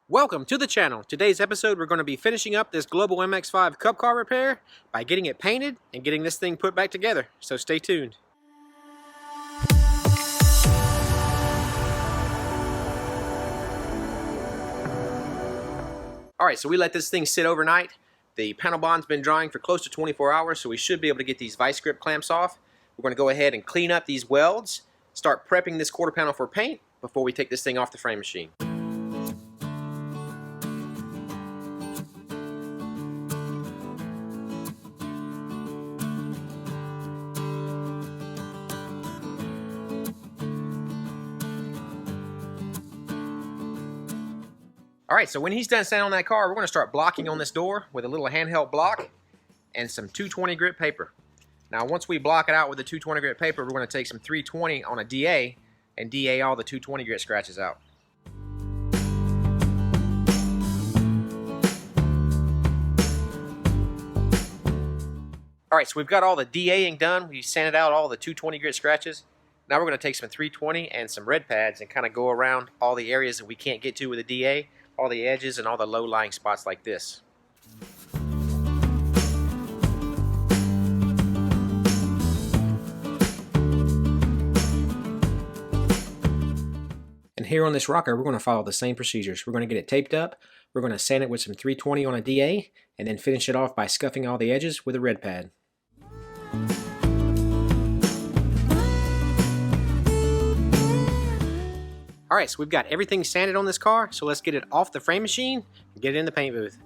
Welcome to the channel. Today's episode we're going to be finishing up this global MX5 Cup car repair by getting it painted and getting this thing put back together. So stay tuned. Alright, so we let this thing sit overnight. The panel bond's been drying for close to 24 hours, so we should be able to get these vice grip clamps off. We're going to go ahead and clean up these welds, start prepping this quarter panel for paint before we take this thing off the frame machine. Alright, so when he's done sanding on that car, we're going to start blocking on this door with a little handheld block and some 220 grit paper. Now once we block it out with the 220 grit paper, we're going to take some 320 on a DA and DA all the 220 grit scratches out. Alright, so we've got all the DAing done. We sanded out all the 220 grit scratches. Now we're going to take some 320 and some red pads and kind of go around all the areas that we can't get to with a DA, all the edges and all the low-lying spots like this. And here on this rocker, we're going to follow the same procedures. We're going to get it taped up, we're going to sand it with some 320 on a DA, and then finish it off by scuffing all the edges with a red pad. Alright, so we've got everything sanded on this car, so let's get it off the frame machine and get it in the paint booth.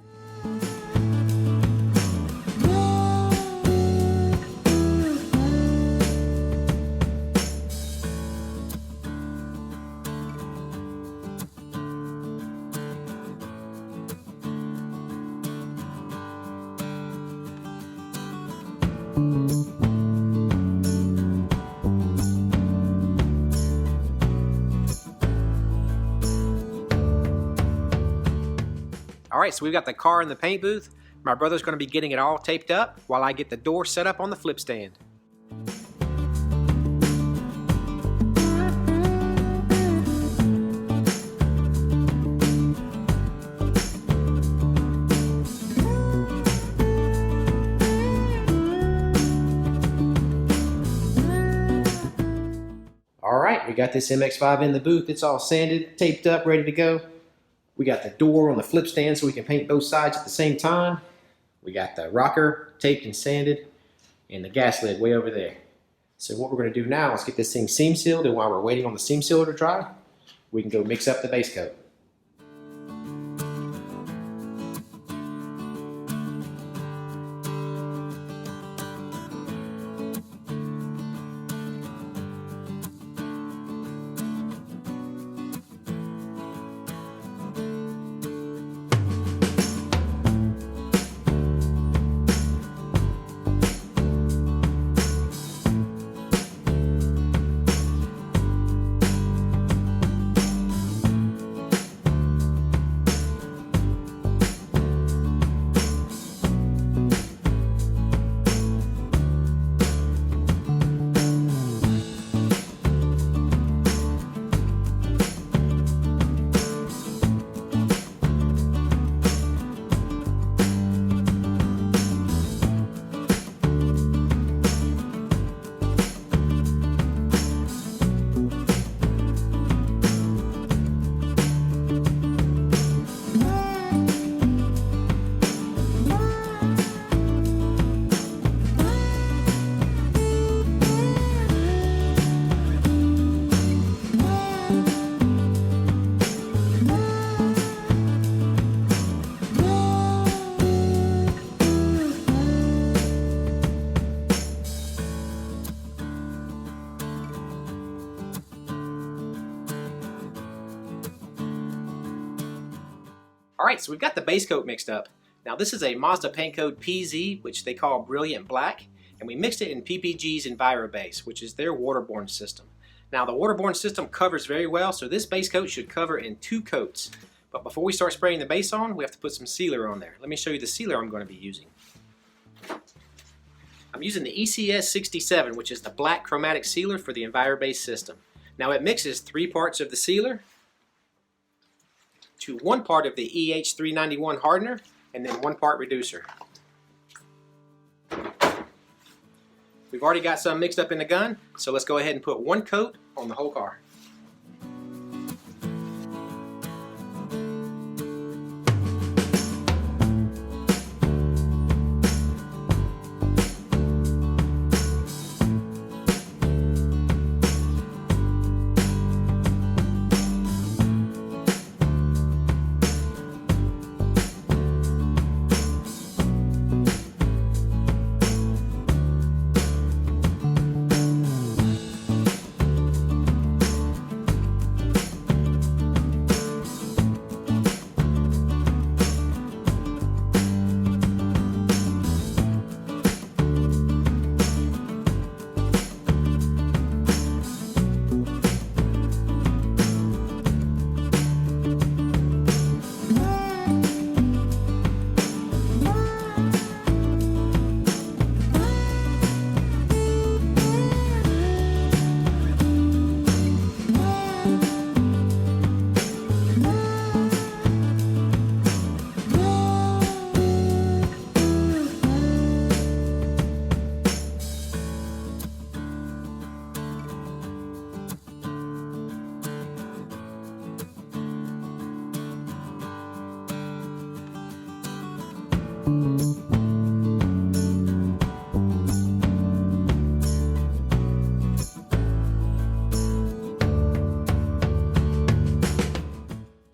Alright, so we've got the car in the paint booth. My brother's going to be getting it all taped up while I get the door set up on the flip stand. Alright, we got this MX5 in the booth. It's all sanded, taped up, ready to go. We got the door on the flip stand so we can paint both sides at the same time. We got the rocker taped and sanded and the gas lid way over there. So what we're going to do now is get this thing seam sealed, and while we're waiting on the seam sealer to dry, we can go mix up the base coat. Alright, so we've got the base coat mixed up. Now this is a Mazda paint code PZ, which they call Brilliant Black, and we mixed it in PPG's EnviroBase, which is their Waterborne system. Now the Waterborne system covers very well, so this base coat should cover in 2 coats. But before we start spraying the base on, we have to put some sealer on there. Let me show you the sealer I'm going to be using. I'm using the ECS 67, which is the black chromatic sealer for the EnviroBase system. Now it mixes 3 parts of the sealer, to 1 part of the EH391 hardener and then 1 part reducer. We've already got some mixed up in the gun, so let's go ahead and put 1 coat on the whole car.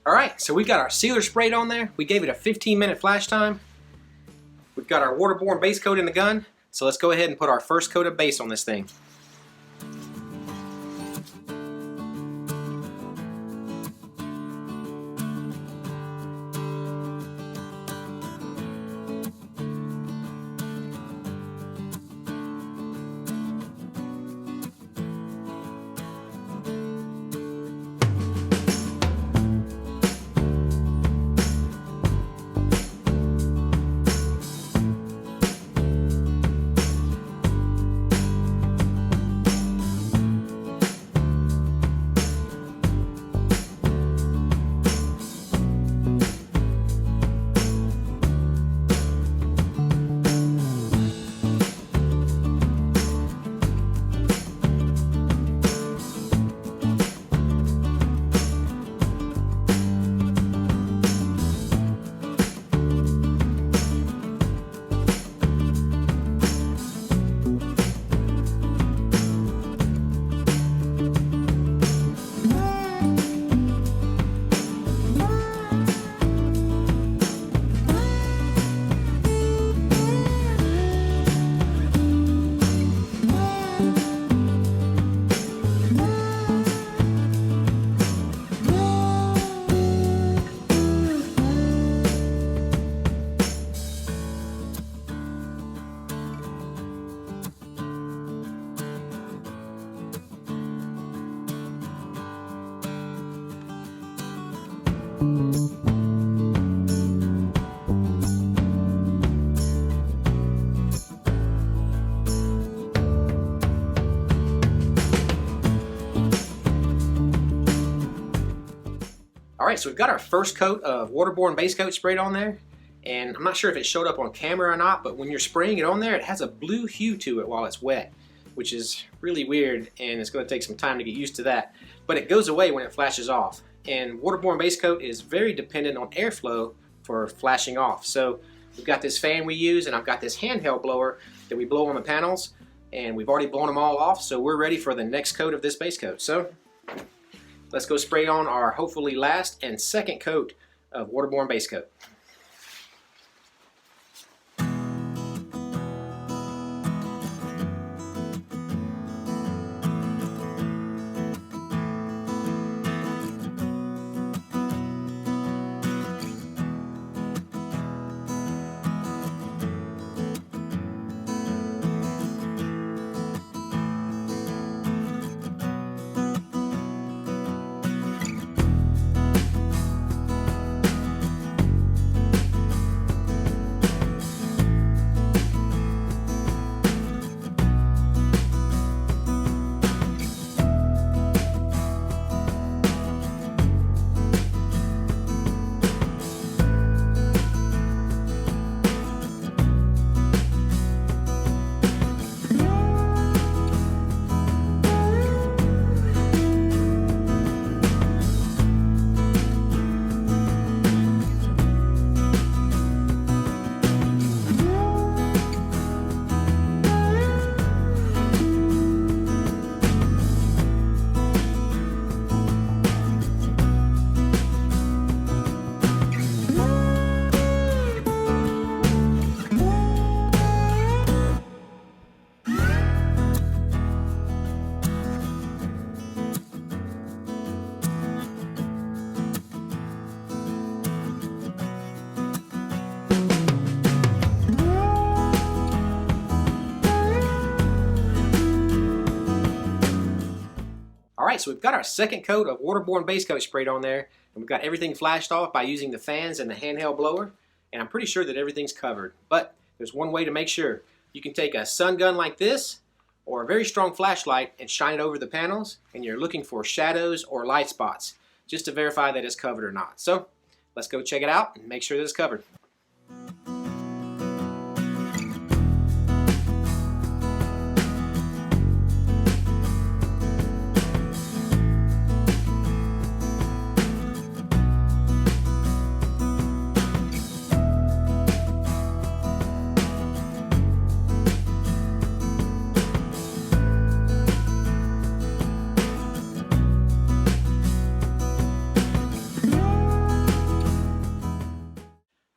Alright, so we got our sealer sprayed on there. We gave it a 15-minute flash time. We've got our Waterborne base coat in the gun. So let's go ahead and put our first coat of base on this thing. Alright, so we've got our first coat of Waterborne base coat sprayed on there, and I'm not sure if it showed up on camera or not, but when you're spraying it on there, it has a blue hue to it while it's wet, which is really weird, and it's going to take some time to get used to that. But it goes away when it flashes off, and Waterborne base coat is very dependent on airflow for flashing off. So we've got this fan we use, and I've got this handheld blower that we blow on the panels, and we've already blown them all off, so we're ready for the next coat of this base coat. So let's go spray on our hopefully last and second coat of Waterborne base coat. so we've got our second coat of Waterborne base coat sprayed on there, and we've got everything flashed off by using the fans and the handheld blower, and I'm pretty sure that everything's covered. But there's one way to make sure. You can take a sun gun like this, or a very strong flashlight, and shine it over the panels, and you're looking for shadows or light spots, just to verify that it's covered or not. So let's go check it out and make sure that it's covered.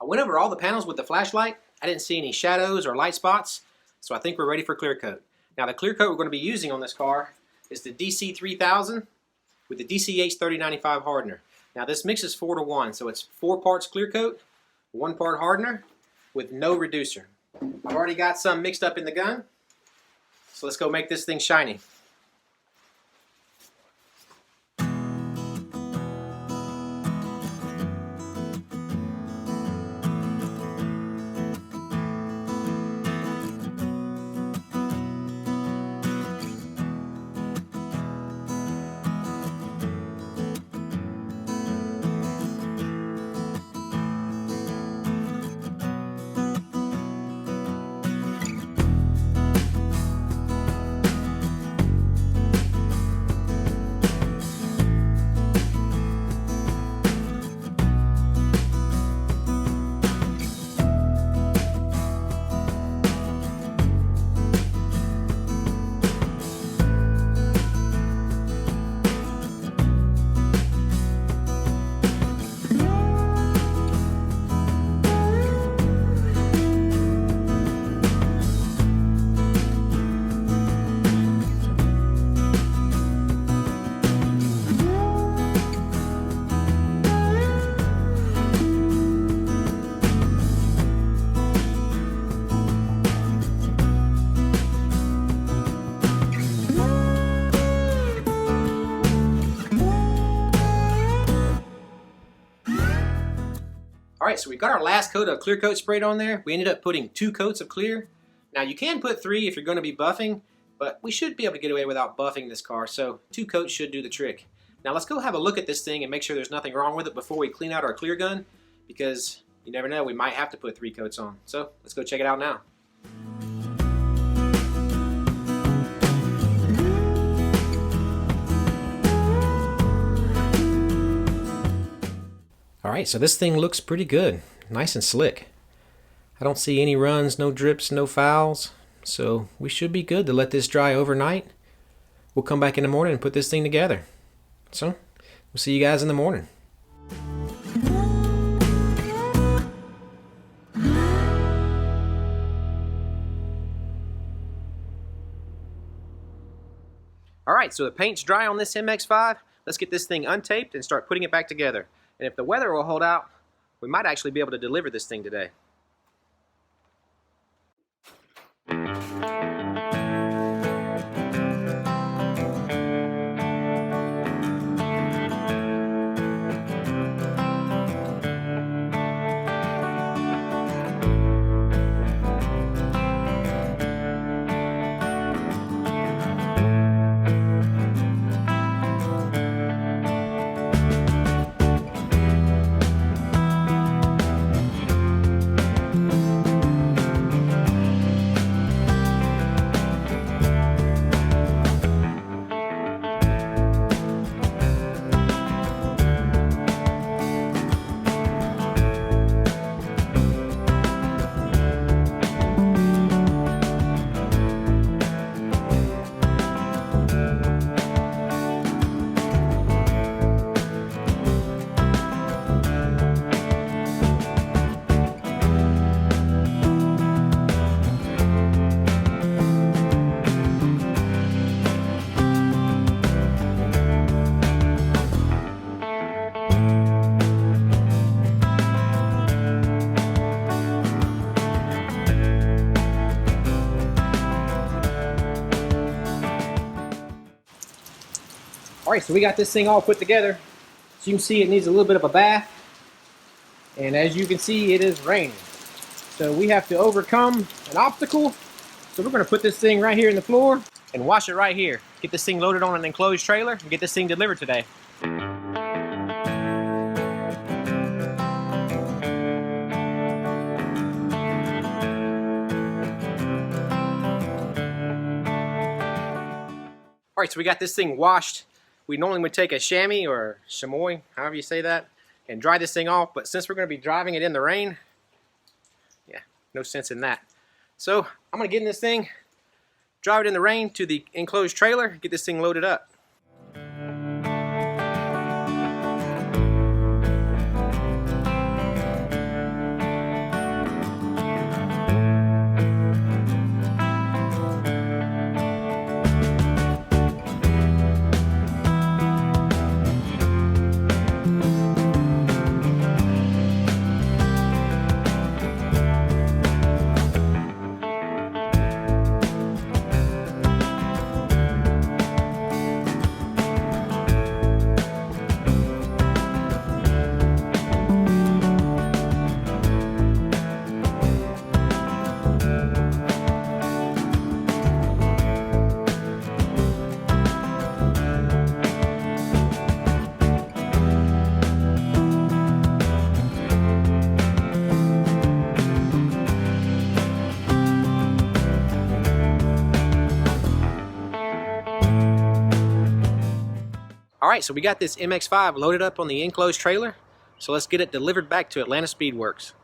I went over all the panels with the flashlight. I didn't see any shadows or light spots, so I think we're ready for clear coat. Now the clear coat we're going to be using on this car is the DC3000 with the DCH3095 hardener. Now this mixes 4-to-1, so it's 4 parts clear coat, 1 part hardener with no reducer. I've already got some mixed up in the gun, so let's go make this thing shiny. Alright, so we've got our last coat of clear coat sprayed on there. We ended up putting 2 coats of clear. Now you can put 3 if you're going to be buffing, but we should be able to get away without buffing this car, so 2 coats should do the trick. Now let's go have a look at this thing and make sure there's nothing wrong with it before we clean out our clear gun, because you never know, we might have to put 3 coats on. So let's go check it out now. Alright, so this thing looks pretty good. Nice and slick. I don't see any runs, no drips, no fouls. So we should be good to let this dry overnight. We'll come back in the morning and put this thing together. So, we'll see you guys in the morning. Alright, so the paint's dry on this MX5. Let's get this thing untaped and start putting it back together. And if the weather will hold out, we might actually be able to deliver this thing today. Alright, so we got this thing all put together. So you can see it needs a little bit of a bath. And as you can see, it is raining. So we have to overcome an obstacle. So we're going to put this thing right here in the floor and wash it right here. Get this thing loaded on an enclosed trailer and get this thing delivered today. Alright, so we got this thing washed. We normally would take a chamois or chamois, however you say that, and dry this thing off, but since we're going to be driving it in the rain, yeah, no sense in that. So I'm going to get in this thing, drive it in the rain to the enclosed trailer, get this thing loaded up. Alright, so we got this MX5 loaded up on the enclosed trailer, so let's get it delivered back to Atlanta Speedworks.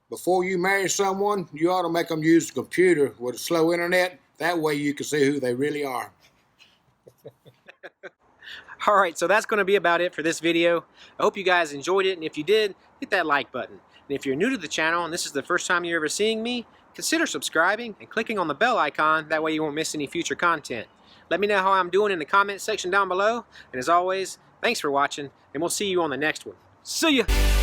Before you marry someone, you ought to make them use a computer with a slow internet. That way you can see who they really are. Alright, so that's going to be about it for this video. I hope you guys enjoyed it, and if you did, hit that like button. And if you're new to the channel and this is the first time you're ever seeing me, consider subscribing and clicking on the bell icon. That way you won't miss any future content. Let me know how I'm doing in the comment section down below. And as always, thanks for watching, and we'll see you on the next one. See ya!